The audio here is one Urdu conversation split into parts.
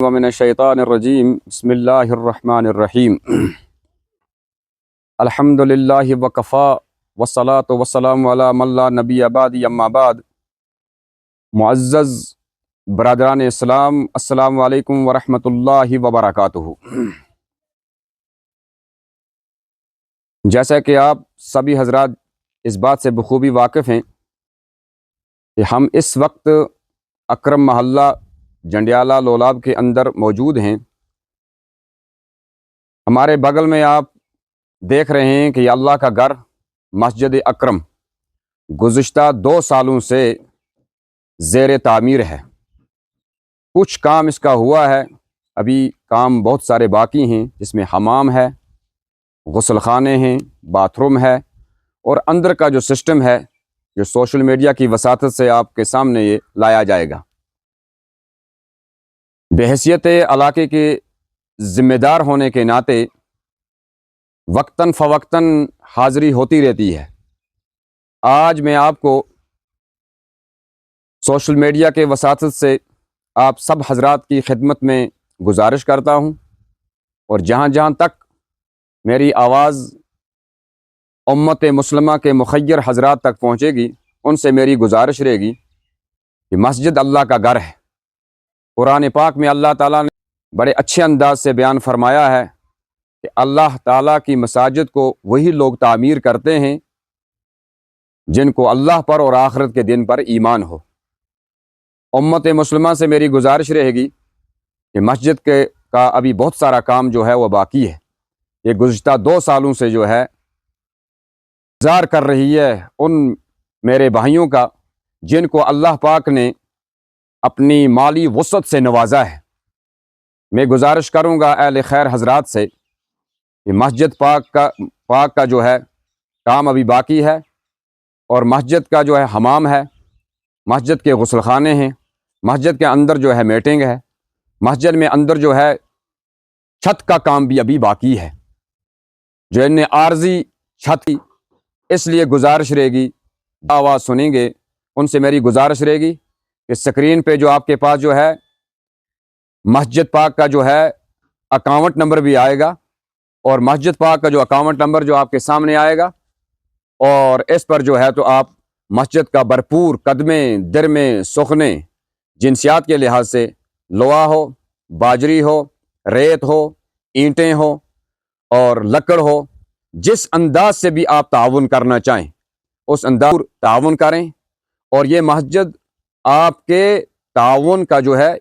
ومن الشیطان الرجیم بسم اللہ الرحمن الرحیم الحمد للہ وکفا والصلاة والسلام علی من لا نبی بعدی اما بعد۔ معزز برادران اسلام، السلام علیکم ورحمۃ اللہ وبرکاتہ۔ جیسا کہ آپ سبھی حضرات اس بات سے بخوبی واقف ہیں کہ ہم اس وقت اکرم محلہ جنڈیالہ لولاب کے اندر موجود ہیں۔ ہمارے بغل میں آپ دیکھ رہے ہیں کہ یہ اللہ کا گھر مسجد اکرم گزشتہ 2 سالوں سے زیر تعمیر ہے۔ کچھ کام اس کا ہوا ہے، ابھی کام بہت سارے باقی ہیں، جس میں حمام ہے، غسل خانے ہیں، باتھ روم ہے، اور اندر کا جو سسٹم ہے جو سوشل میڈیا کی وساطت سے آپ کے سامنے یہ لایا جائے گا۔ بحیثیت علاقے کے ذمہ دار ہونے کے ناطے وقتاً فوقتاً حاضری ہوتی رہتی ہے۔ آج میں آپ کو سوشل میڈیا کے وساطت سے آپ سب حضرات کی خدمت میں گزارش کرتا ہوں، اور جہاں جہاں تک میری آواز امت مسلمہ کے مخیر حضرات تک پہنچے گی، ان سے میری گزارش رہے گی کہ مسجد اللہ کا گھر ہے۔ قرآن پاک میں اللہ تعالیٰ نے بڑے اچھے انداز سے بیان فرمایا ہے کہ اللہ تعالیٰ کی مساجد کو وہی لوگ تعمیر کرتے ہیں جن کو اللہ پر اور آخرت کے دن پر ایمان ہو۔ امت مسلمہ سے میری گزارش رہے گی کہ مسجد کا ابھی بہت سارا کام جو ہے وہ باقی ہے۔ یہ گزشتہ 2 سالوں سے جو ہے انتظار کر رہی ہے ان میرے بھائیوں کا جن کو اللہ پاک نے اپنی مالی وسعت سے نوازا ہے۔ میں گزارش کروں گا اہل خیر حضرات سے کہ مسجد پاک کا جو ہے کام ابھی باقی ہے، اور مسجد کا جو ہے حمام ہے، مسجد کے غسل خانے ہیں، مسجد کے اندر جو ہے میٹنگ ہے، مسجد میں اندر جو ہے چھت کا کام بھی ابھی باقی ہے، جو ان نے عارضی چھت کی، اس لیے گزارش رہے گی، آواز سنیں گے ان سے میری گزارش رہے گی کہ اسکرین پہ جو آپ کے پاس جو ہے مسجد پاک کا جو ہے اکاؤنٹ نمبر بھی آئے گا، اور مسجد پاک کا جو اکاؤنٹ نمبر جو آپ کے سامنے آئے گا، اور اس پر جو ہے تو آپ مسجد کا بھرپور قدمے درمے سخنے جنسیات کے لحاظ سے لوہا ہو، باجری ہو، ریت ہو، اینٹیں ہو اور لکڑ ہو، جس انداز سے بھی آپ تعاون کرنا چاہیں اس انداز تعاون کریں، اور یہ مسجد آپ کے تعاون کا جو ہے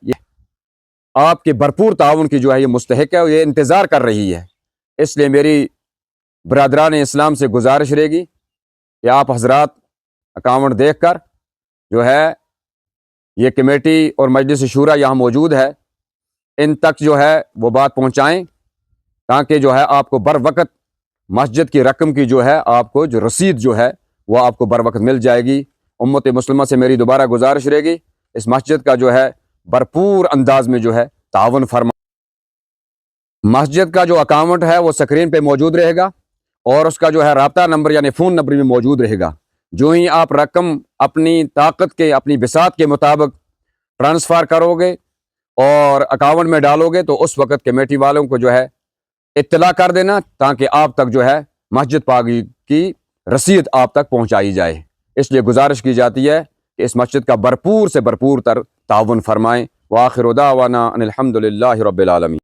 آپ کے بھرپور تعاون کی جو ہے یہ مستحق ہے، اور یہ انتظار کر رہی ہے۔ اس لیے میری برادران اسلام سے گزارش رہے گی کہ آپ حضرات اکاؤنٹ دیکھ کر جو ہے یہ کمیٹی اور مجلس شورا یہاں موجود ہے، ان تک جو ہے وہ بات پہنچائیں، تاکہ جو ہے آپ کو بر وقت مسجد کی رقم کی جو ہے آپ کو جو رسید جو ہے وہ آپ کو بر وقت مل جائے گی۔ امت مسلمہ سے میری دوبارہ گزارش رہے گی اس مسجد کا جو ہے بھرپور انداز میں جو ہے تعاون فرما۔ مسجد کا جو اکاؤنٹ ہے وہ سکرین پہ موجود رہے گا، اور اس کا جو ہے رابطہ نمبر یعنی فون نمبر بھی موجود رہے گا۔ جو ہی آپ رقم اپنی طاقت کے اپنی بساط کے مطابق ٹرانسفر کرو گے اور اکاؤنٹ میں ڈالو گے، تو اس وقت کمیٹی والوں کو جو ہے اطلاع کر دینا، تاکہ آپ تک جو ہے مسجد پاک کی رسید آپ تک پہنچائی جائے۔ اس لیے گزارش کی جاتی ہے کہ اس مسجد کا بھرپور سے بھرپور تر تعاون فرمائیں۔ وآخر دعوانا ان الحمد للہ رب العالمین۔